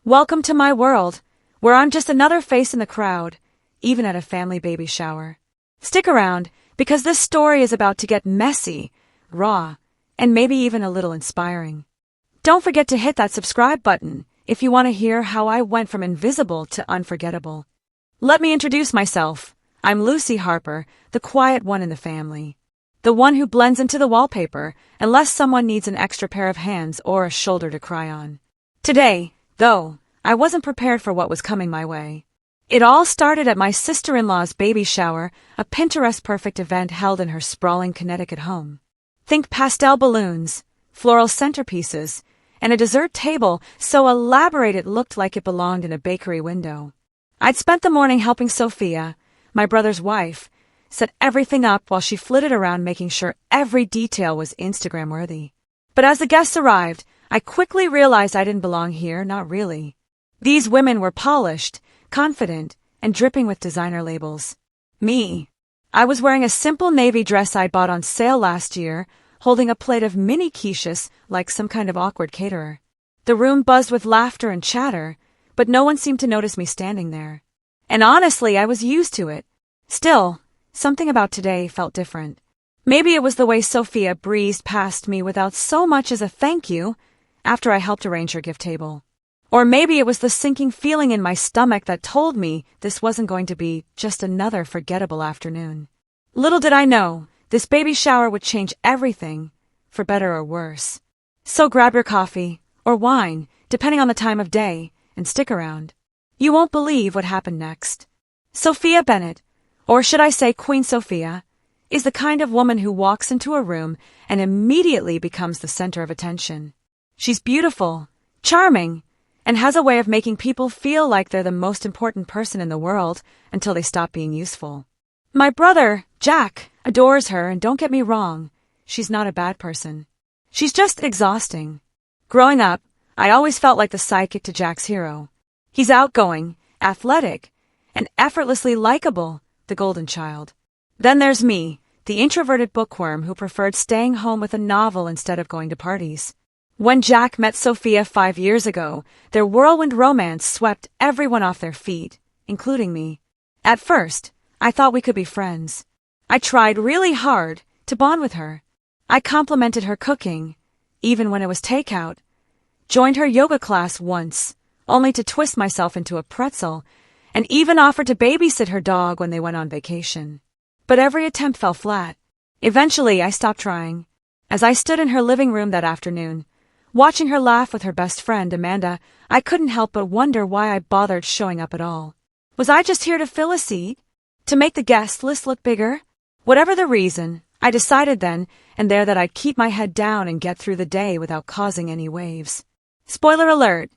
Welcome to my world, where I'm just another face in the crowd, even at a family baby shower. Stick around, because this story is about to get messy, raw, and maybe even a little inspiring. Don't forget to hit that subscribe button if you want to hear how I went from invisible to unforgettable. Let me introduce myself. I'm Lucy Harper, the quiet one in the family. The one who blends into the wallpaper unless someone needs an extra pair of hands or a shoulder to cry on. Today, though, I wasn't prepared for what was coming my way. It all started at my sister-in-law's baby shower, a Pinterest-perfect event held in her sprawling Connecticut home. Think pastel balloons, floral centerpieces, and a dessert table so elaborate it looked like it belonged in a bakery window. I'd spent the morning helping Sophia, my brother's wife, set everything up while she flitted around making sure every detail was Instagram-worthy. But as the guests arrived, I quickly realized I didn't belong here, not really. These women were polished, confident, and dripping with designer labels. Me. I was wearing a simple navy dress I bought on sale last year, holding a plate of mini quiches like some kind of awkward caterer. The room buzzed with laughter and chatter, but no one seemed to notice me standing there. And honestly, I was used to it. Still, something about today felt different. Maybe it was the way Sophia breezed past me without so much as a thank you after I helped arrange her gift table. Or maybe it was the sinking feeling in my stomach that told me this wasn't going to be just another forgettable afternoon. Little did I know, this baby shower would change everything, for better or worse. So grab your coffee, or wine, depending on the time of day, and stick around. You won't believe what happened next. Sophia Bennett, or should I say Queen Sophia, is the kind of woman who walks into a room and immediately becomes the center of attention. She's beautiful, charming, and has a way of making people feel like they're the most important person in the world until they stop being useful. My brother, Jack, adores her, and don't get me wrong, she's not a bad person. She's just exhausting. Growing up, I always felt like the sidekick to Jack's hero. He's outgoing, athletic, and effortlessly likable, the golden child. Then there's me, the introverted bookworm who preferred staying home with a novel instead of going to parties. When Jack met Sophia 5 years ago, their whirlwind romance swept everyone off their feet, including me. At first, I thought we could be friends. I tried really hard to bond with her. I complimented her cooking, even when it was takeout. Joined her yoga class once, only to twist myself into a pretzel, and even offered to babysit her dog when they went on vacation. But every attempt fell flat. Eventually, I stopped trying. As I stood in her living room that afternoon, watching her laugh with her best friend, Amanda, I couldn't help but wonder why I bothered showing up at all. Was I just here to fill a seat? To make the guest list look bigger? Whatever the reason, I decided then and there that I'd keep my head down and get through the day without causing any waves. Spoiler alert,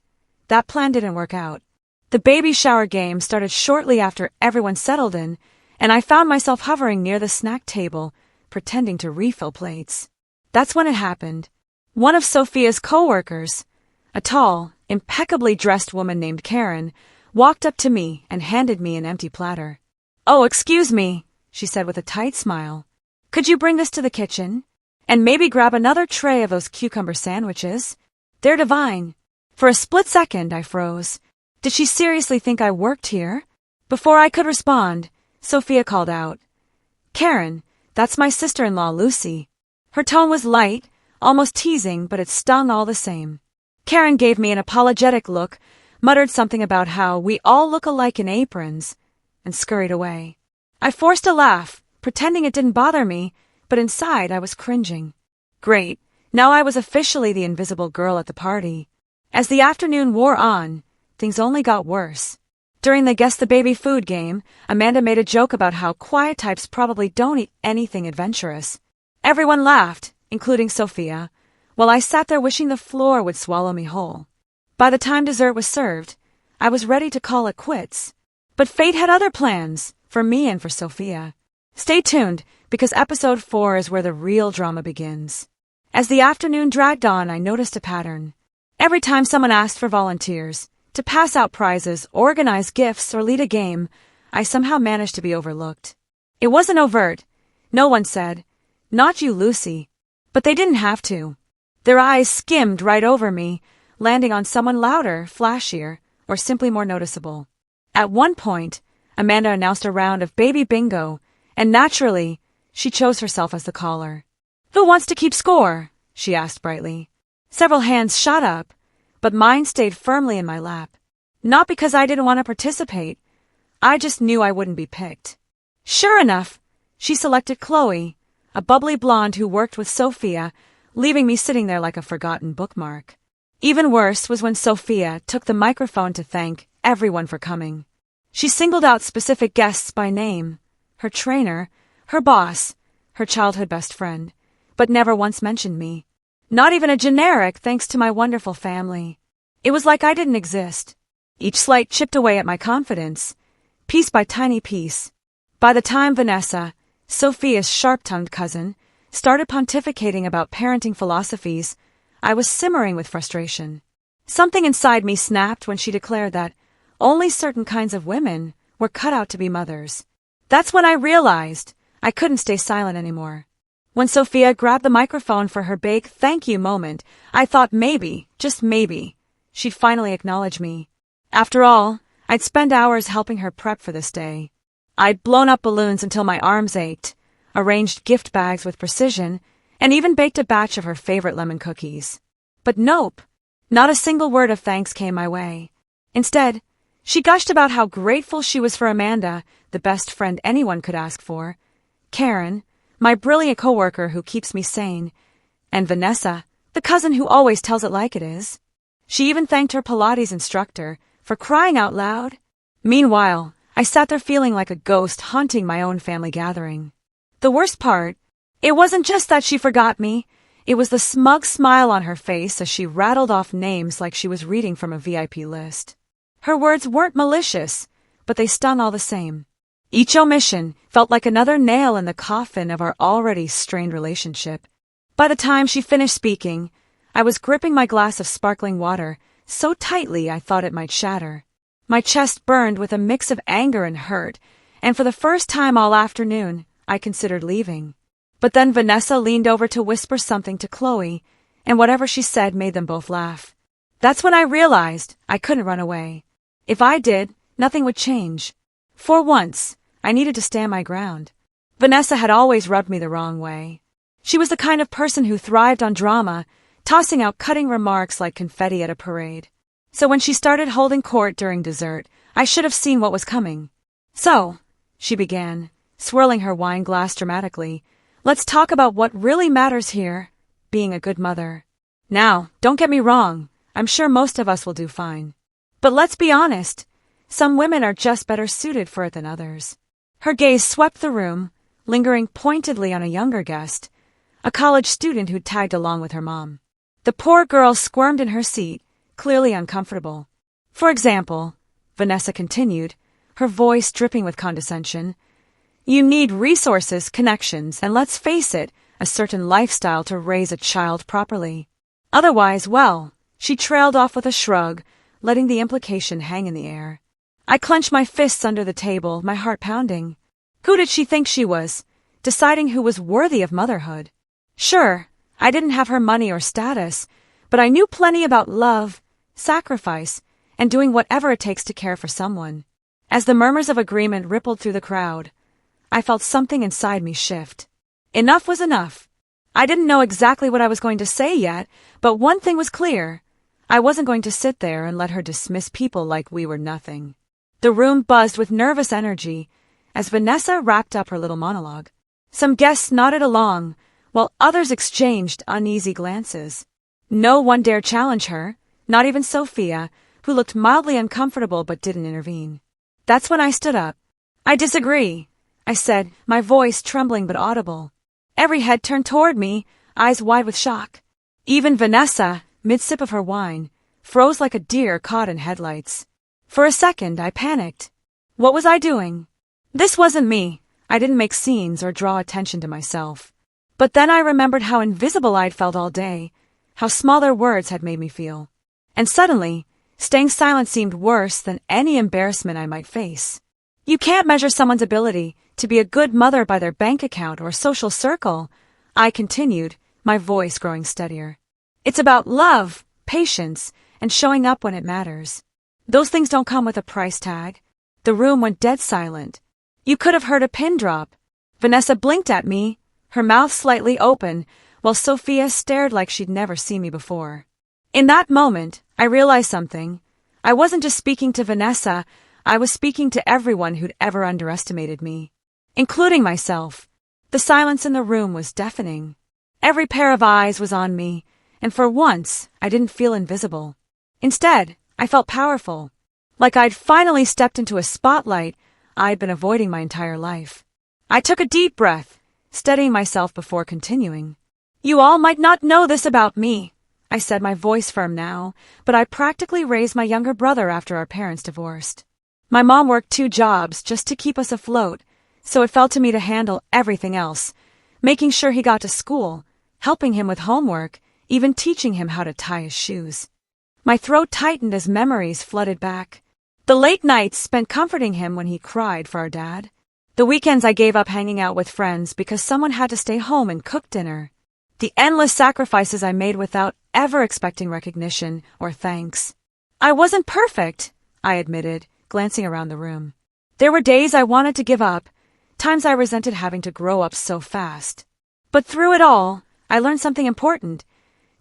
that plan didn't work out. The baby shower game started shortly after everyone settled in, and I found myself hovering near the snack table, pretending to refill plates. That's when it happened. One of Sophia's co-workers, a tall, impeccably dressed woman named Karen, walked up to me and handed me an empty platter. "Oh, excuse me," she said with a tight smile. "Could you bring this to the kitchen? And maybe grab another tray of those cucumber sandwiches? They're divine." For a split second, I froze. Did she seriously think I worked here? Before I could respond, Sophia called out, "Karen, that's my sister-in-law, Lucy." Her tone was light, almost teasing, but it stung all the same. Karen gave me an apologetic look, muttered something about how we all look alike in aprons, and scurried away. I forced a laugh, pretending it didn't bother me, but inside I was cringing. Great, now I was officially the invisible girl at the party. As the afternoon wore on, things only got worse. During the Guess the Baby food game, Amanda made a joke about how quiet types probably don't eat anything adventurous. Everyone laughed, including Sophia, while I sat there wishing the floor would swallow me whole. By the time dessert was served, I was ready to call it quits. But fate had other plans, for me and for Sophia. Stay tuned, because episode 4 is where the real drama begins. As the afternoon dragged on, I noticed a pattern. Every time someone asked for volunteers, to pass out prizes, organize gifts, or lead a game, I somehow managed to be overlooked. It wasn't overt. No one said, "Not you, Lucy." But they didn't have to. Their eyes skimmed right over me, landing on someone louder, flashier, or simply more noticeable. At one point, Amanda announced a round of baby bingo, and naturally, she chose herself as the caller. "Who wants to keep score?" she asked brightly. Several hands shot up, but mine stayed firmly in my lap. Not because I didn't want to participate, I just knew I wouldn't be picked. Sure enough, she selected Chloe, a bubbly blonde who worked with Sophia, leaving me sitting there like a forgotten bookmark. Even worse was when Sophia took the microphone to thank everyone for coming. She singled out specific guests by name, her trainer, her boss, her childhood best friend, but never once mentioned me. Not even a generic thanks to my wonderful family. It was like I didn't exist. Each slight chipped away at my confidence, piece by tiny piece. By the time Vanessa, Sophia's sharp-tongued cousin, started pontificating about parenting philosophies, I was simmering with frustration. Something inside me snapped when she declared that only certain kinds of women were cut out to be mothers. That's when I realized I couldn't stay silent anymore. When Sophia grabbed the microphone for her big thank you moment, I thought maybe, just maybe, she'd finally acknowledge me. After all, I'd spent hours helping her prep for this day. I'd blown up balloons until my arms ached, arranged gift bags with precision, and even baked a batch of her favorite lemon cookies. But nope, not a single word of thanks came my way. Instead, she gushed about how grateful she was for Amanda, the best friend anyone could ask for, Karen, my brilliant coworker who keeps me sane, and Vanessa, the cousin who always tells it like it is. She even thanked her Pilates instructor for crying out loud. Meanwhile, I sat there feeling like a ghost haunting my own family gathering. The worst part, it wasn't just that she forgot me, it was the smug smile on her face as she rattled off names like she was reading from a VIP list. Her words weren't malicious, but they stung all the same. Each omission felt like another nail in the coffin of our already strained relationship. By the time she finished speaking, I was gripping my glass of sparkling water so tightly I thought it might shatter. My chest burned with a mix of anger and hurt, and for the first time all afternoon, I considered leaving. But then Vanessa leaned over to whisper something to Chloe, and whatever she said made them both laugh. That's when I realized I couldn't run away. If I did, nothing would change. For once, I needed to stand my ground. Vanessa had always rubbed me the wrong way. She was the kind of person who thrived on drama, tossing out cutting remarks like confetti at a parade. So when she started holding court during dessert, I should have seen what was coming. "So," she began, swirling her wine glass dramatically, "let's talk about what really matters here, being a good mother. Now, don't get me wrong, I'm sure most of us will do fine. But let's be honest, some women are just better suited for it than others." Her gaze swept the room, lingering pointedly on a younger guest, a college student who'd tagged along with her mom. The poor girl squirmed in her seat, clearly uncomfortable. "For example," Vanessa continued, her voice dripping with condescension, "you need resources, connections, and let's face it, a certain lifestyle to raise a child properly. Otherwise, well," she trailed off with a shrug, letting the implication hang in the air. I clenched my fists under the table, my heart pounding. Who did she think she was, deciding who was worthy of motherhood? Sure, I didn't have her money or status, but I knew plenty about love, sacrifice, and doing whatever it takes to care for someone. As the murmurs of agreement rippled through the crowd, I felt something inside me shift. Enough was enough. I didn't know exactly what I was going to say yet, but one thing was clear. I wasn't going to sit there and let her dismiss people like we were nothing. The room buzzed with nervous energy as Vanessa wrapped up her little monologue. Some guests nodded along, while others exchanged uneasy glances. No one dared challenge her, not even Sophia, who looked mildly uncomfortable but didn't intervene. That's when I stood up. "I disagree," I said, my voice trembling but audible. Every head turned toward me, eyes wide with shock. Even Vanessa, mid-sip of her wine, froze like a deer caught in headlights. For a second, I panicked. What was I doing? This wasn't me. I didn't make scenes or draw attention to myself. But then I remembered how invisible I'd felt all day, how small their words had made me feel. And suddenly, staying silent seemed worse than any embarrassment I might face. You can't measure someone's ability to be a good mother by their bank account or social circle, I continued, my voice growing steadier. It's about love, patience, and showing up when it matters. Those things don't come with a price tag. The room went dead silent. You could have heard a pin drop. Vanessa blinked at me, her mouth slightly open, while Sophia stared like she'd never seen me before. In that moment, I realized something. I wasn't just speaking to Vanessa, I was speaking to everyone who'd ever underestimated me, including myself. The silence in the room was deafening. Every pair of eyes was on me, and for once, I didn't feel invisible. Instead, I felt powerful, like I'd finally stepped into a spotlight I'd been avoiding my entire life. I took a deep breath, steadying myself before continuing. You all might not know this about me, I said, my voice firm now, but I practically raised my younger brother after our parents divorced. My mom worked 2 jobs just to keep us afloat, so it fell to me to handle everything else, making sure he got to school, helping him with homework, even teaching him how to tie his shoes. My throat tightened as memories flooded back. The late nights spent comforting him when he cried for our dad. The weekends I gave up hanging out with friends because someone had to stay home and cook dinner. The endless sacrifices I made without ever expecting recognition or thanks. I wasn't perfect, I admitted, glancing around the room. There were days I wanted to give up, times I resented having to grow up so fast. But through it all, I learned something important.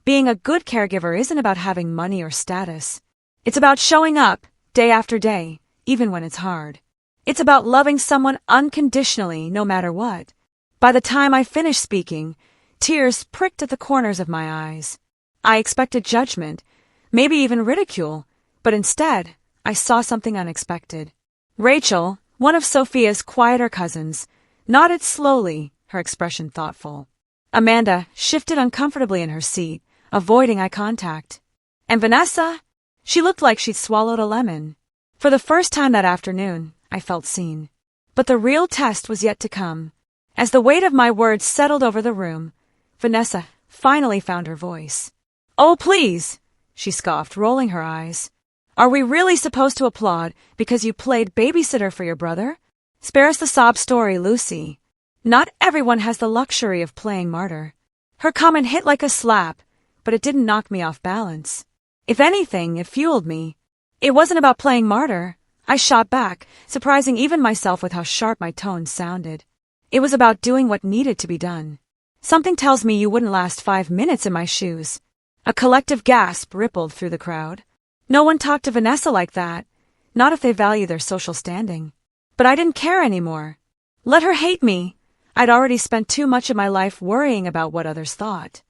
Being a good caregiver isn't about having money or status. It's about showing up, day after day, even when it's hard. It's about loving someone unconditionally, no matter what. By the time I finished speaking, tears pricked at the corners of my eyes. I expected judgment, maybe even ridicule, but instead, I saw something unexpected. Rachel, one of Sophia's quieter cousins, nodded slowly, her expression thoughtful. Amanda shifted uncomfortably in her seat, avoiding eye contact. And Vanessa? She looked like she'd swallowed a lemon. For the first time that afternoon, I felt seen. But the real test was yet to come. As the weight of my words settled over the room, Vanessa finally found her voice. Oh, please, she scoffed, rolling her eyes. Are we really supposed to applaud because you played babysitter for your brother? Spare us the sob story, Lucy. Not everyone has the luxury of playing martyr. Her comment hit like a slap, but it didn't knock me off balance. If anything, it fueled me. It wasn't about playing martyr. I shot back, surprising even myself with how sharp my tone sounded. It was about doing what needed to be done. Something tells me you wouldn't last 5 minutes in my shoes. A collective gasp rippled through the crowd. No one talked to Vanessa like that, not if they value their social standing. But I didn't care anymore. Let her hate me. I'd already spent too much of my life worrying about what others thought.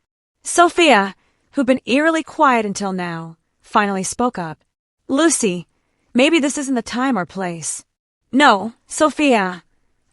Sophia, who'd been eerily quiet until now, finally spoke up. Lucy, maybe this isn't the time or place. No, Sophia,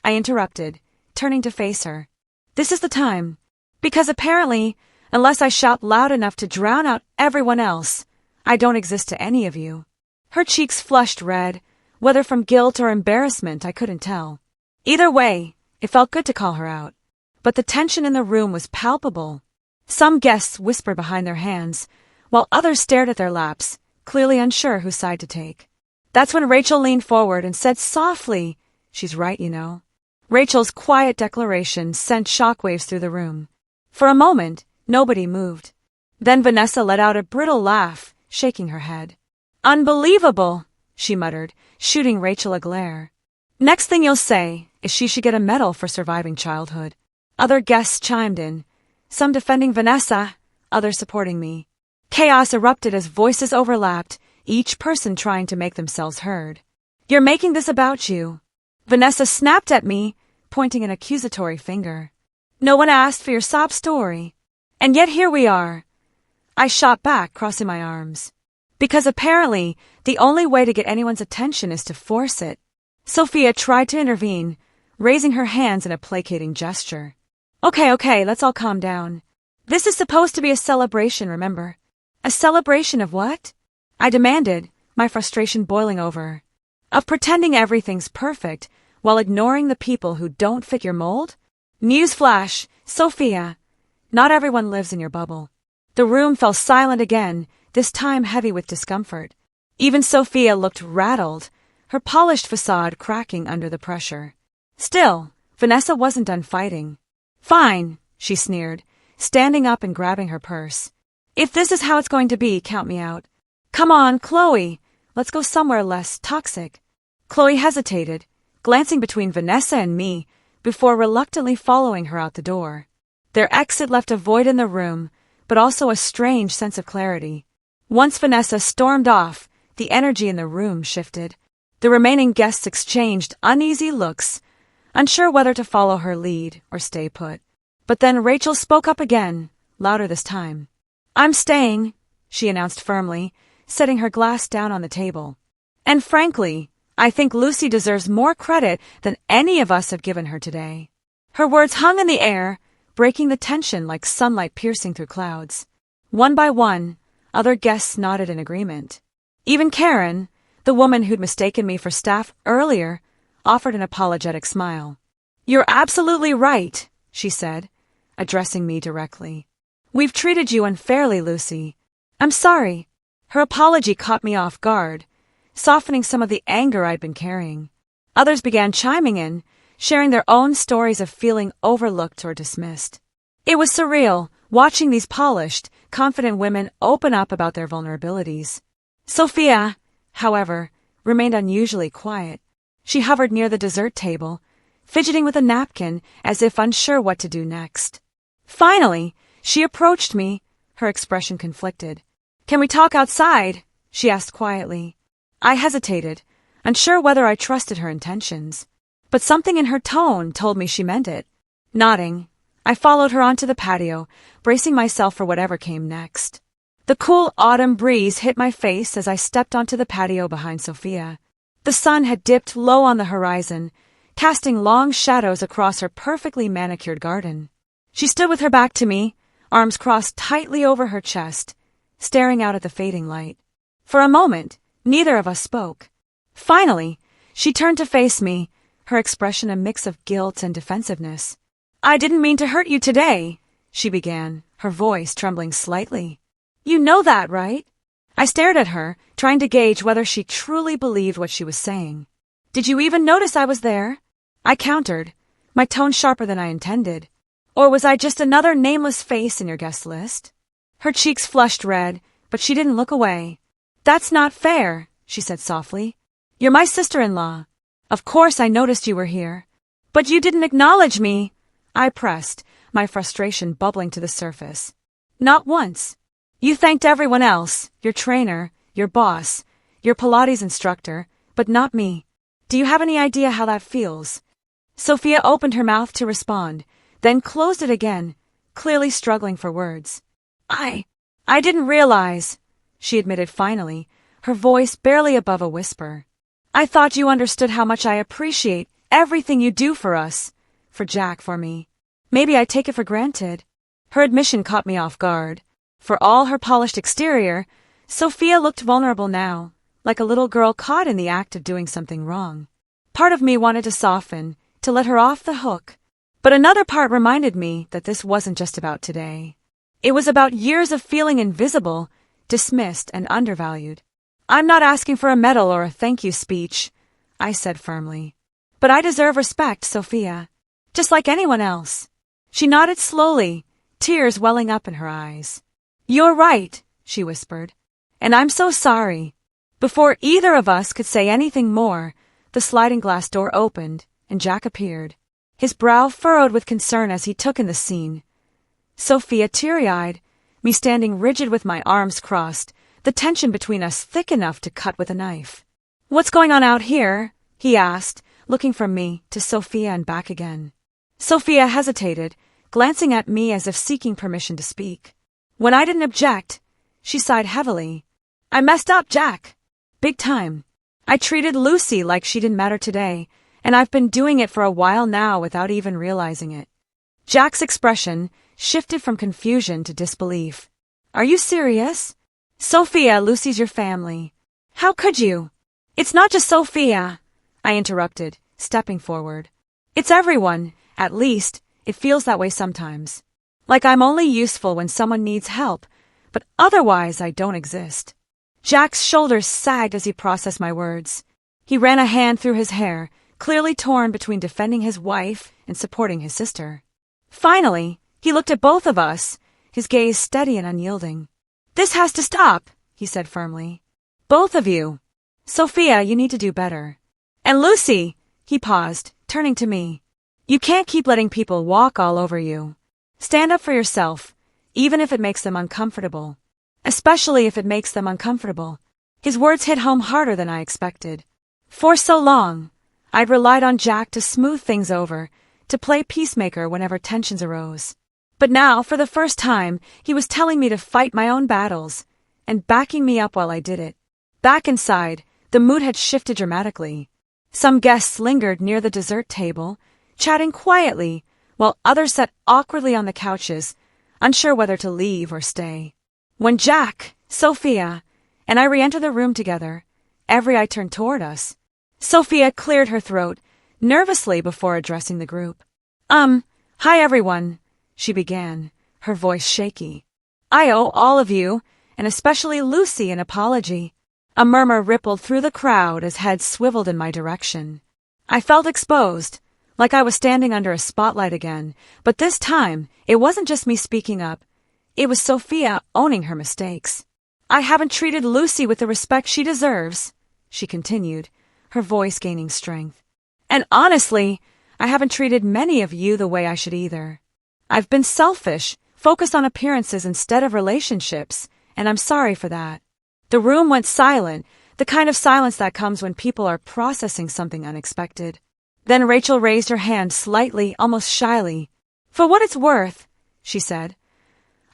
I interrupted, turning to face her. This is the time. Because apparently, unless I shout loud enough to drown out everyone else, I don't exist to any of you. Her cheeks flushed red, whether from guilt or embarrassment I couldn't tell. Either way, it felt good to call her out. But the tension in the room was palpable. Some guests whispered behind their hands, while others stared at their laps, clearly unsure whose side to take. That's when Rachel leaned forward and said softly, "She's right, you know." Rachel's quiet declaration sent shockwaves through the room. For a moment, nobody moved. Then Vanessa let out a brittle laugh, shaking her head. "Unbelievable," she muttered, shooting Rachel a glare. "Next thing you'll say is she should get a medal for surviving childhood." Other guests chimed in, some defending Vanessa, others supporting me. Chaos erupted as voices overlapped, each person trying to make themselves heard. "You're making this about you." Vanessa snapped at me, pointing an accusatory finger. "No one asked for your sob story. And yet here we are." I shot back, crossing my arms. Because apparently, the only way to get anyone's attention is to force it. Sophia tried to intervene, raising her hands in a placating gesture. Okay, let's all calm down. This is supposed to be a celebration, remember? A celebration of what? I demanded, my frustration boiling over. Of pretending everything's perfect, while ignoring the people who don't fit your mold? Newsflash, Sophia. Not everyone lives in your bubble. The room fell silent again, this time heavy with discomfort. Even Sophia looked rattled, her polished facade cracking under the pressure. Still, Vanessa wasn't done fighting. "Fine," she sneered, standing up and grabbing her purse. "If this is how it's going to be, count me out. Come on, Chloe. Let's go somewhere less toxic. Chloe hesitated, glancing between Vanessa and me, before reluctantly following her out the door. Their exit left a void in the room, but also a strange sense of clarity. Once Vanessa stormed off, the energy in the room shifted. The remaining guests exchanged uneasy looks, unsure whether to follow her lead or stay put. But then Rachel spoke up again, louder this time. "I'm staying," she announced firmly, setting her glass down on the table. "And frankly, I think Lucy deserves more credit than any of us have given her today." Her words hung in the air, breaking the tension like sunlight piercing through clouds. One by one, other guests nodded in agreement. Even Karen, the woman who'd mistaken me for staff earlier, offered an apologetic smile. "You're absolutely right," she said, addressing me directly. "We've treated you unfairly, Lucy. I'm sorry." Her apology caught me off guard, softening some of the anger I'd been carrying. Others began chiming in, sharing their own stories of feeling overlooked or dismissed. It was surreal, watching these polished, confident women open up about their vulnerabilities. Sophia, however, remained unusually quiet. She hovered near the dessert table, fidgeting with a napkin as if unsure what to do next. Finally, she approached me, her expression conflicted. "Can we talk outside?" she asked quietly. I hesitated, unsure whether I trusted her intentions. But something in her tone told me she meant it. Nodding, I followed her onto the patio, bracing myself for whatever came next. The cool autumn breeze hit my face as I stepped onto the patio behind Sophia. The sun had dipped low on the horizon, casting long shadows across her perfectly manicured garden. She stood with her back to me, arms crossed tightly over her chest, staring out at the fading light. For a moment, neither of us spoke. Finally, she turned to face me, her expression a mix of guilt and defensiveness. "I didn't mean to hurt you today," she began, her voice trembling slightly. "You know that, right?" I stared at her, trying to gauge whether she truly believed what she was saying. "Did you even notice I was there?" I countered, my tone sharper than I intended. "Or was I just another nameless face in your guest list?" Her cheeks flushed red, but she didn't look away. "That's not fair," she said softly. "You're my sister-in-law. Of course I noticed you were here. But you didn't acknowledge me," I pressed, my frustration bubbling to the surface. "Not once. You thanked everyone else, your trainer, your boss, your Pilates instructor, but not me. Do you have any idea how that feels?" Sophia opened her mouth to respond, then closed it again, clearly struggling for words. I didn't realize," she admitted finally, her voice barely above a whisper. "I thought you understood how much I appreciate everything you do for us, for Jack, for me. Maybe I take it for granted." Her admission caught me off guard. For all her polished exterior, Sophia looked vulnerable now, like a little girl caught in the act of doing something wrong. Part of me wanted to soften, to let her off the hook, but another part reminded me that this wasn't just about today. It was about years of feeling invisible, dismissed, and undervalued. "I'm not asking for a medal or a thank you speech," I said firmly. "But I deserve respect, Sophia, just like anyone else." She nodded slowly, tears welling up in her eyes. "You're right," she whispered, "and I'm so sorry." Before either of us could say anything more, the sliding glass door opened, and Jack appeared, his brow furrowed with concern as he took in the scene. Sophia teary-eyed, me standing rigid with my arms crossed, the tension between us thick enough to cut with a knife. "What's going on out here?" he asked, looking from me to Sophia and back again. Sophia hesitated, glancing at me as if seeking permission to speak. When I didn't object, she sighed heavily. "I messed up, Jack. Big time. I treated Lucy like she didn't matter today, and I've been doing it for a while now without even realizing it." Jack's expression shifted from confusion to disbelief. "Are you serious?" "Sophia, Lucy's your family. How could you?" "It's not just Sophia," I interrupted, stepping forward. "It's everyone, at least, it feels that way sometimes. Like I'm only useful when someone needs help, but otherwise I don't exist." Jack's shoulders sagged as he processed my words. He ran a hand through his hair, clearly torn between defending his wife and supporting his sister. Finally, he looked at both of us, his gaze steady and unyielding. "This has to stop," he said firmly. Both of you. Sophia, you need to do better. And Lucy, he paused, turning to me. You can't keep letting people walk all over you. Stand up for yourself, even if it makes them uncomfortable. Especially if it makes them uncomfortable. His words hit home harder than I expected. For so long, I'd relied on Jack to smooth things over, to play peacemaker whenever tensions arose. But now, for the first time, he was telling me to fight my own battles, and backing me up while I did it. Back inside, the mood had shifted dramatically. Some guests lingered near the dessert table, chatting quietly, while others sat awkwardly on the couches, unsure whether to leave or stay. When Jack, Sophia, and I re-entered the room together, every eye turned toward us. Sophia cleared her throat, nervously before addressing the group. Hi everyone, she began, her voice shaky. I owe all of you, and especially Lucy, an apology. A murmur rippled through the crowd as heads swiveled in my direction. I felt exposed, like I was standing under a spotlight again, but this time, it wasn't just me speaking up. It was Sophia owning her mistakes. I haven't treated Lucy with the respect she deserves, she continued, her voice gaining strength. And honestly, I haven't treated many of you the way I should either. I've been selfish, focused on appearances instead of relationships, and I'm sorry for that. The room went silent, the kind of silence that comes when people are processing something unexpected. Then Rachel raised her hand slightly, almost shyly. For what it's worth, she said,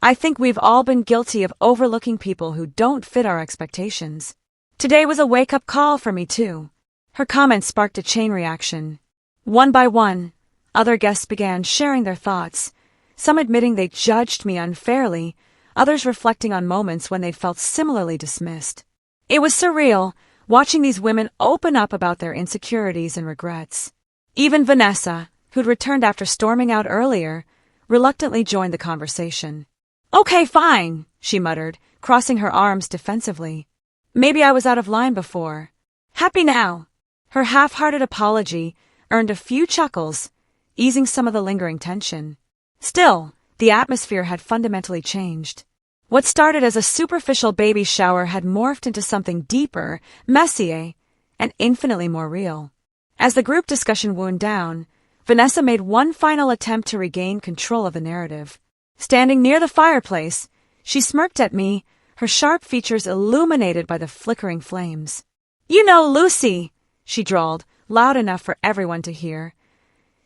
I think we've all been guilty of overlooking people who don't fit our expectations. Today was a wake-up call for me too. Her comment sparked a chain reaction. One by one, other guests began sharing their thoughts, some admitting they judged me unfairly, others reflecting on moments when they'd felt similarly dismissed. It was surreal, watching these women open up about their insecurities and regrets. Even Vanessa, who'd returned after storming out earlier, reluctantly joined the conversation. Okay, fine, she muttered, crossing her arms defensively. Maybe I was out of line before. Happy now. Her half-hearted apology earned a few chuckles, easing some of the lingering tension. Still, the atmosphere had fundamentally changed. What started as a superficial baby shower had morphed into something deeper, messier, and infinitely more real. As the group discussion wound down, Vanessa made one final attempt to regain control of the narrative. Standing near the fireplace, she smirked at me, her sharp features illuminated by the flickering flames. You know, Lucy, she drawled, loud enough for everyone to hear.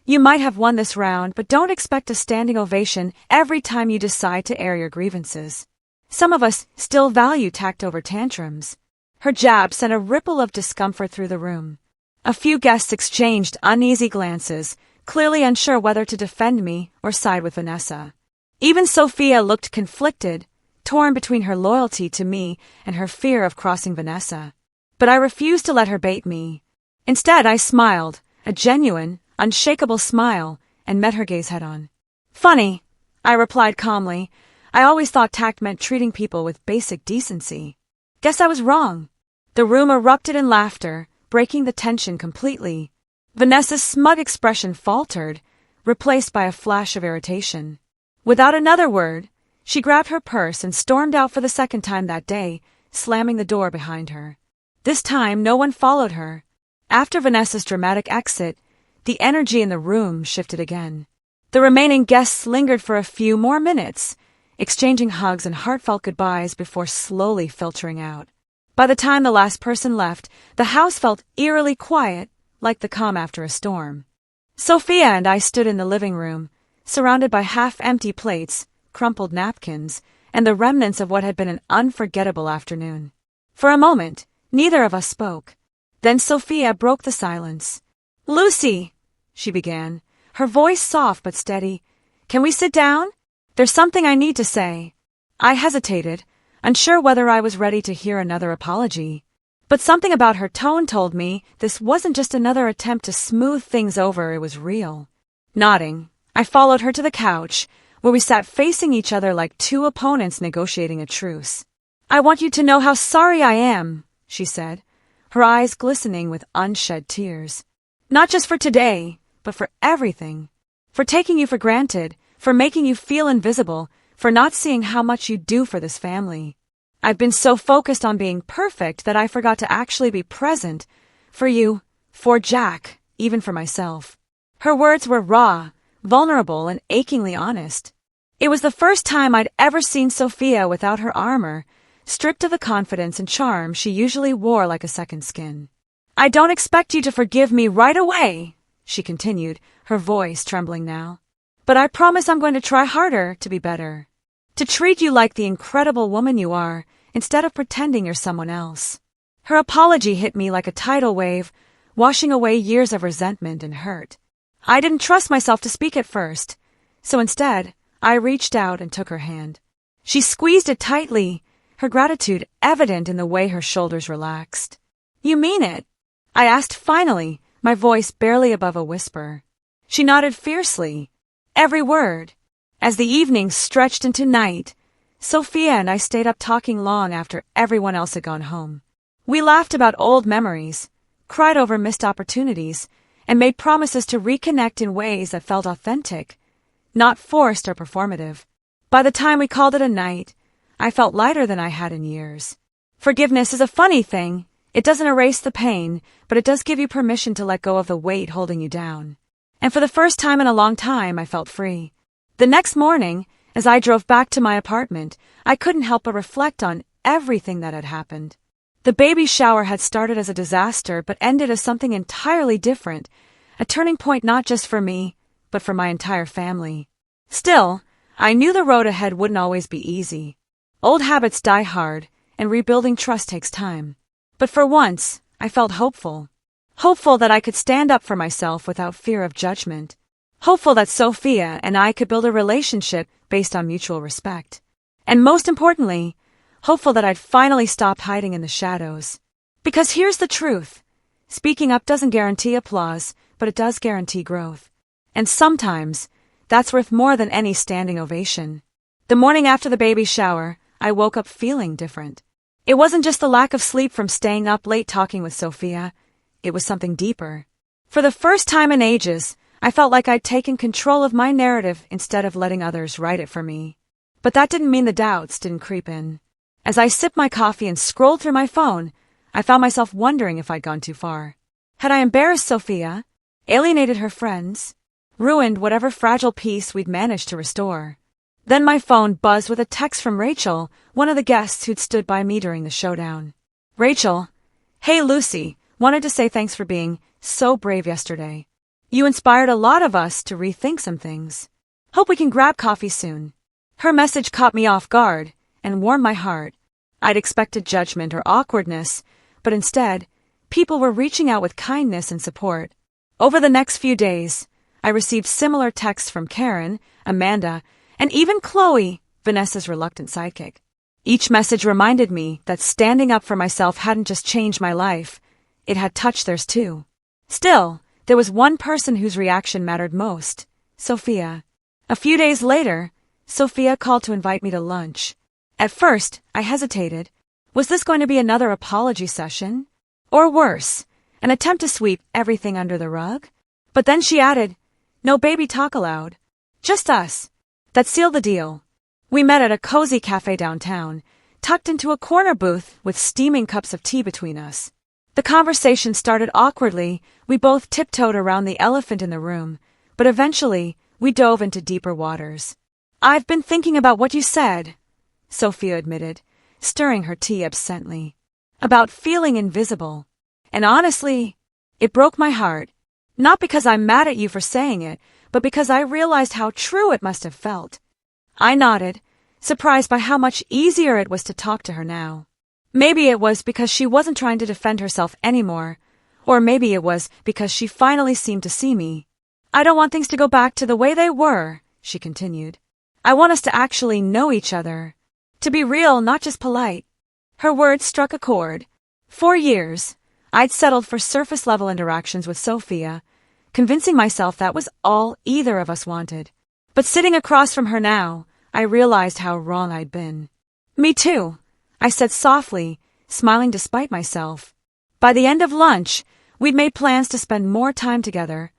You might have won this round, but don't expect a standing ovation every time you decide to air your grievances. Some of us still value tact over tantrums. Her jab sent a ripple of discomfort through the room. A few guests exchanged uneasy glances, clearly unsure whether to defend me or side with Vanessa. Even Sophia looked conflicted, torn between her loyalty to me and her fear of crossing Vanessa. But I refused to let her bait me. Instead, I smiled, a genuine, unshakable smile, and met her gaze head-on. Funny, I replied calmly. I always thought tact meant treating people with basic decency. Guess I was wrong. The room erupted in laughter, breaking the tension completely. Vanessa's smug expression faltered, replaced by a flash of irritation. Without another word, she grabbed her purse and stormed out for the second time that day, slamming the door behind her. This time, no one followed her. After Vanessa's dramatic exit, the energy in the room shifted again. The remaining guests lingered for a few more minutes, exchanging hugs and heartfelt goodbyes before slowly filtering out. By the time the last person left, the house felt eerily quiet, like the calm after a storm. Sophia and I stood in the living room, surrounded by half-empty plates, crumpled napkins, and the remnants of what had been an unforgettable afternoon. For a moment, neither of us spoke. Then Sophia broke the silence. Lucy, she began, her voice soft but steady. Can we sit down? There's something I need to say. I hesitated, unsure whether I was ready to hear another apology. But something about her tone told me this wasn't just another attempt to smooth things over, it was real. Nodding, I followed her to the couch, where we sat facing each other like two opponents negotiating a truce. I want you to know how sorry I am, she said, her eyes glistening with unshed tears. Not just for today, but for everything. For taking you for granted, for making you feel invisible, for not seeing how much you do for this family. I've been so focused on being perfect that I forgot to actually be present for you, for Jack, even for myself. Her words were raw, vulnerable, and achingly honest. It was the first time I'd ever seen Sophia without her armor, stripped of the confidence and charm she usually wore like a second skin. "I don't expect you to forgive me right away," she continued, her voice trembling now. "But I promise I'm going to try harder to be better. To treat you like the incredible woman you are, instead of pretending you're someone else." Her apology hit me like a tidal wave, washing away years of resentment and hurt. I didn't trust myself to speak at first, so instead, I reached out and took her hand. She squeezed it tightly, her gratitude evident in the way her shoulders relaxed. "You mean it?" I asked finally, my voice barely above a whisper. She nodded fiercely. Every word. As the evening stretched into night, Sophia and I stayed up talking long after everyone else had gone home. We laughed about old memories, cried over missed opportunities, and made promises to reconnect in ways that felt authentic, not forced or performative. By the time we called it a night, I felt lighter than I had in years. Forgiveness is a funny thing. It doesn't erase the pain, but it does give you permission to let go of the weight holding you down. And for the first time in a long time, I felt free. The next morning, as I drove back to my apartment, I couldn't help but reflect on everything that had happened. The baby shower had started as a disaster but ended as something entirely different, a turning point not just for me, but for my entire family. Still, I knew the road ahead wouldn't always be easy. Old habits die hard, and rebuilding trust takes time. But for once, I felt hopeful. Hopeful that I could stand up for myself without fear of judgment. Hopeful that Sophia and I could build a relationship based on mutual respect. And most importantly, hopeful that I'd finally stop hiding in the shadows. Because here's the truth. Speaking up doesn't guarantee applause, but it does guarantee growth. And sometimes, that's worth more than any standing ovation. The morning after the baby shower, I woke up feeling different. It wasn't just the lack of sleep from staying up late talking with Sophia. It was something deeper. For the first time in ages, I felt like I'd taken control of my narrative instead of letting others write it for me. But that didn't mean the doubts didn't creep in. As I sipped my coffee and scrolled through my phone, I found myself wondering if I'd gone too far. Had I embarrassed Sophia, alienated her friends, ruined whatever fragile peace we'd managed to restore? Then my phone buzzed with a text from Rachel, one of the guests who'd stood by me during the showdown. "Rachel, hey Lucy, wanted to say thanks for being so brave yesterday. You inspired a lot of us to rethink some things. Hope we can grab coffee soon." Her message caught me off guard and warmed my heart. I'd expected judgment or awkwardness, but instead, people were reaching out with kindness and support. Over the next few days, I received similar texts from Karen, Amanda, and even Chloe, Vanessa's reluctant sidekick. Each message reminded me that standing up for myself hadn't just changed my life, it had touched theirs too. Still, there was one person whose reaction mattered most, Sophia. A few days later, Sophia called to invite me to lunch. At first, I hesitated. Was this going to be another apology session? Or worse, an attempt to sweep everything under the rug? But then she added, "No baby talk allowed. Just us." That sealed the deal. We met at a cozy cafe downtown, tucked into a corner booth with steaming cups of tea between us. The conversation started awkwardly. We both tiptoed around the elephant in the room, but eventually we dove into deeper waters. "I've been thinking about what you said," Sophia admitted, stirring her tea absently. "About feeling invisible. And honestly, it broke my heart. Not because I'm mad at you for saying it, but because I realized how true it must have felt." I nodded, surprised by how much easier it was to talk to her now. Maybe it was because she wasn't trying to defend herself anymore, or maybe it was because she finally seemed to see me. "I don't want things to go back to the way they were," she continued. "I want us to actually know each other. To be real, not just polite." Her words struck a chord. For years, I'd settled for surface-level interactions with Sophia, convincing myself that was all either of us wanted. But sitting across from her now, I realized how wrong I'd been. "Me too," I said softly, smiling despite myself. By the end of lunch, we'd made plans to spend more time together,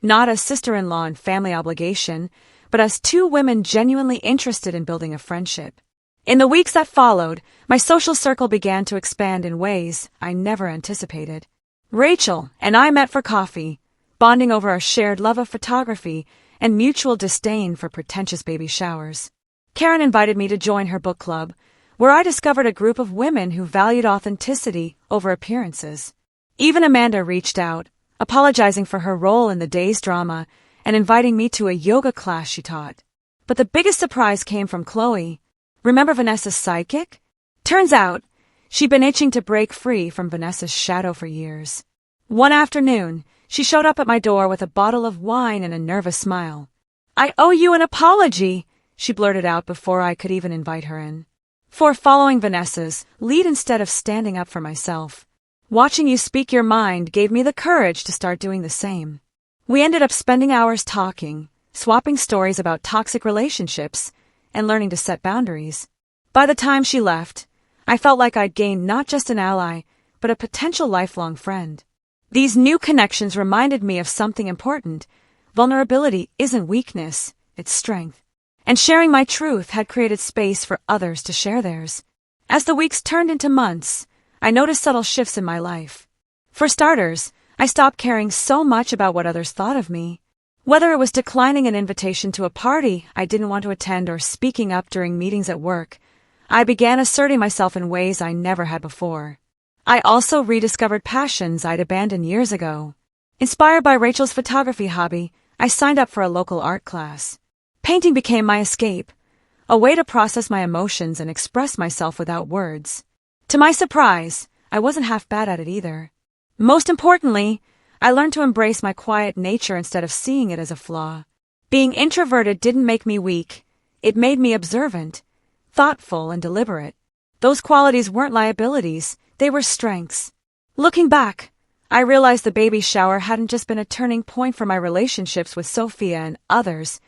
not as sister-in-law and family obligation, but as two women genuinely interested in building a friendship. In the weeks that followed, my social circle began to expand in ways I never anticipated. Rachel and I met for coffee, bonding over our shared love of photography and mutual disdain for pretentious baby showers. Karen invited me to join her book club, where I discovered a group of women who valued authenticity over appearances. Even Amanda reached out, apologizing for her role in the day's drama and inviting me to a yoga class she taught. But the biggest surprise came from Chloe. Remember Vanessa's sidekick? Turns out, she'd been itching to break free from Vanessa's shadow for years. One afternoon, she showed up at my door with a bottle of wine and a nervous smile. "I owe you an apology," she blurted out before I could even invite her in. "For following Vanessa's lead instead of standing up for myself. Watching you speak your mind gave me the courage to start doing the same." We ended up spending hours talking, swapping stories about toxic relationships, and learning to set boundaries. By the time she left, I felt like I'd gained not just an ally, but a potential lifelong friend. These new connections reminded me of something important. Vulnerability isn't weakness, it's strength. And sharing my truth had created space for others to share theirs. As the weeks turned into months, I noticed subtle shifts in my life. For starters, I stopped caring so much about what others thought of me. Whether it was declining an invitation to a party I didn't want to attend or speaking up during meetings at work, I began asserting myself in ways I never had before. I also rediscovered passions I'd abandoned years ago. Inspired by Rachel's photography hobby, I signed up for a local art class. Painting became my escape, a way to process my emotions and express myself without words. To my surprise, I wasn't half bad at it either. Most importantly, I learned to embrace my quiet nature instead of seeing it as a flaw. Being introverted didn't make me weak. It made me observant, thoughtful, and deliberate. Those qualities weren't liabilities, they were strengths. Looking back, I realized the baby shower hadn't just been a turning point for my relationships with Sophia and others,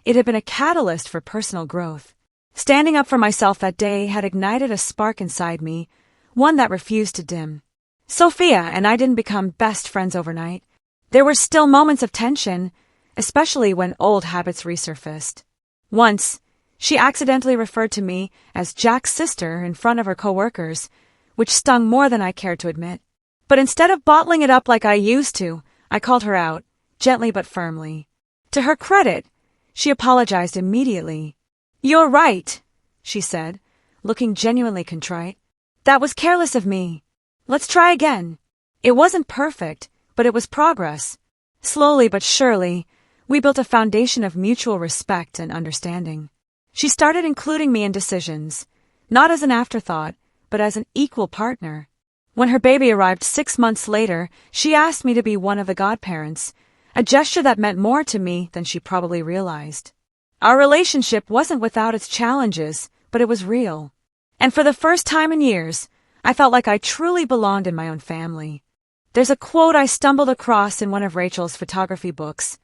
it had been a catalyst for personal growth. Standing up for myself that day had ignited a spark inside me, one that refused to dim. Sophia and I didn't become best friends overnight. There were still moments of tension, especially when old habits resurfaced. Once, she accidentally referred to me as Jack's sister in front of her coworkers, which stung more than I cared to admit. But instead of bottling it up like I used to, I called her out, gently but firmly. To her credit, she apologized immediately. "You're right," she said, looking genuinely contrite. "That was careless of me. Let's try again." It wasn't perfect, but it was progress. Slowly but surely, we built a foundation of mutual respect and understanding. She started including me in decisions, not as an afterthought, but as an equal partner. When her baby arrived 6 months later, she asked me to be one of the godparents, a gesture that meant more to me than she probably realized. Our relationship wasn't without its challenges, but it was real. And for the first time in years, I felt like I truly belonged in my own family. There's a quote I stumbled across in one of Rachel's photography books.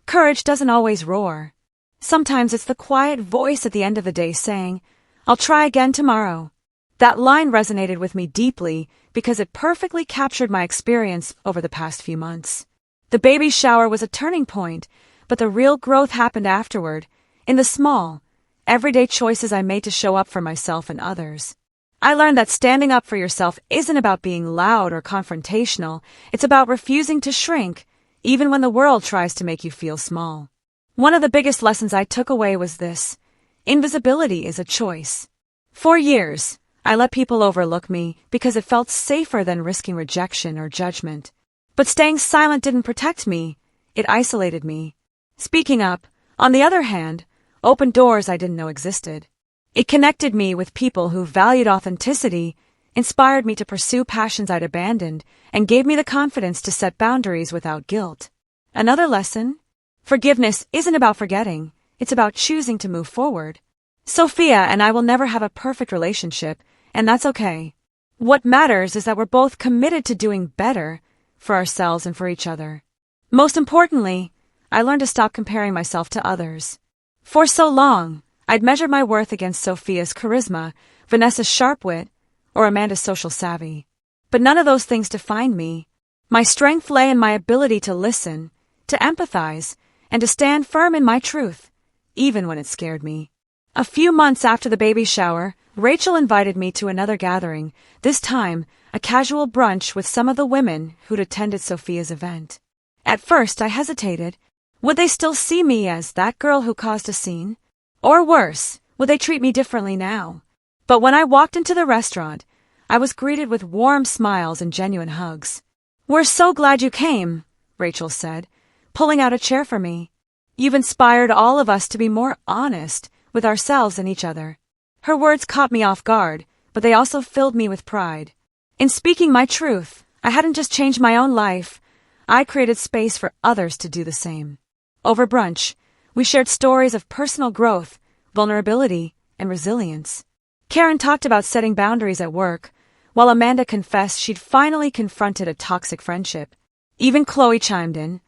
"Courage doesn't always roar. Sometimes it's the quiet voice at the end of the day saying, 'I'll try again tomorrow.'" That line resonated with me deeply because it perfectly captured my experience over the past few months. The baby shower was a turning point, but the real growth happened afterward, in the small, everyday choices I made to show up for myself and others. I learned that standing up for yourself isn't about being loud or confrontational, it's about refusing to shrink, even when the world tries to make you feel small. One of the biggest lessons I took away was this: invisibility is a choice. For years, I let people overlook me because it felt safer than risking rejection or judgment. But staying silent didn't protect me, it isolated me. Speaking up, on the other hand, opened doors I didn't know existed. It connected me with people who valued authenticity, inspired me to pursue passions I'd abandoned, and gave me the confidence to set boundaries without guilt. Another lesson? Forgiveness isn't about forgetting, it's about choosing to move forward. Sophia and I will never have a perfect relationship, and that's okay. What matters is that we're both committed to doing better for ourselves and for each other. Most importantly, I learned to stop comparing myself to others. For so long, I'd measured my worth against Sophia's charisma, Vanessa's sharp wit, or Amanda's social savvy. But none of those things defined me. My strength lay in my ability to listen, to empathize, and to stand firm in my truth, even when it scared me. A few months after the baby shower, Rachel invited me to another gathering, this time a casual brunch with some of the women who'd attended Sophia's event. At first I hesitated. Would they still see me as that girl who caused a scene? Or worse, would they treat me differently now? But when I walked into the restaurant, I was greeted with warm smiles and genuine hugs. "We're so glad you came," Rachel said, pulling out a chair for me. "You've inspired all of us to be more honest with ourselves and each other." Her words caught me off guard, but they also filled me with pride. In speaking my truth, I hadn't just changed my own life, I created space for others to do the same. Over brunch, we shared stories of personal growth, vulnerability, and resilience. Karen talked about setting boundaries at work, while Amanda confessed she'd finally confronted a toxic friendship. Even Chloe chimed in,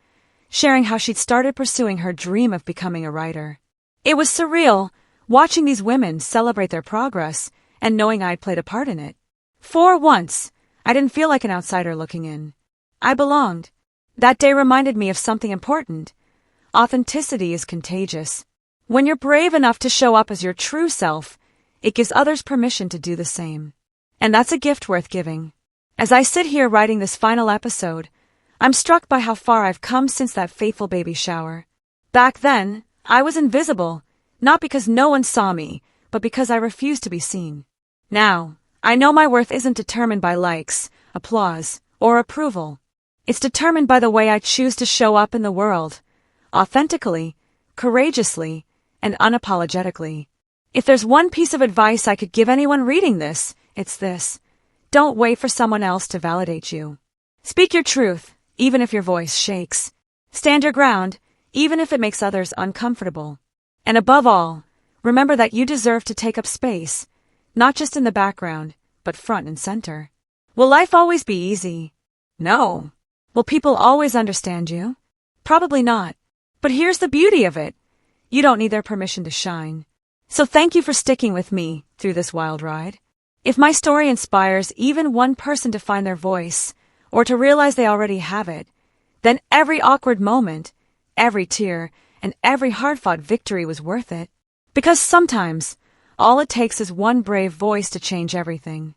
sharing how she'd started pursuing her dream of becoming a writer. It was surreal, watching these women celebrate their progress and knowing I'd played a part in it. For once, I didn't feel like an outsider looking in. I belonged. That day reminded me of something important. Authenticity is contagious. When you're brave enough to show up as your true self, it gives others permission to do the same. And that's a gift worth giving. As I sit here writing this final episode, I'm struck by how far I've come since that fateful baby shower. Back then, I was invisible, not because no one saw me, but because I refused to be seen. Now, I know my worth isn't determined by likes, applause, or approval. It's determined by the way I choose to show up in the world, authentically, courageously, and unapologetically. If there's one piece of advice I could give anyone reading this, it's this. Don't wait for someone else to validate you. Speak your truth, even if your voice shakes. Stand your ground, even if it makes others uncomfortable. And above all, remember that you deserve to take up space, not just in the background, but front and center. Will life always be easy? No. Will people always understand you? Probably not. But here's the beauty of it. You don't need their permission to shine. So thank you for sticking with me through this wild ride. If my story inspires even one person to find their voice, or to realize they already have it, then every awkward moment, every tear, and every hard-fought victory was worth it. Because sometimes, all it takes is one brave voice to change everything.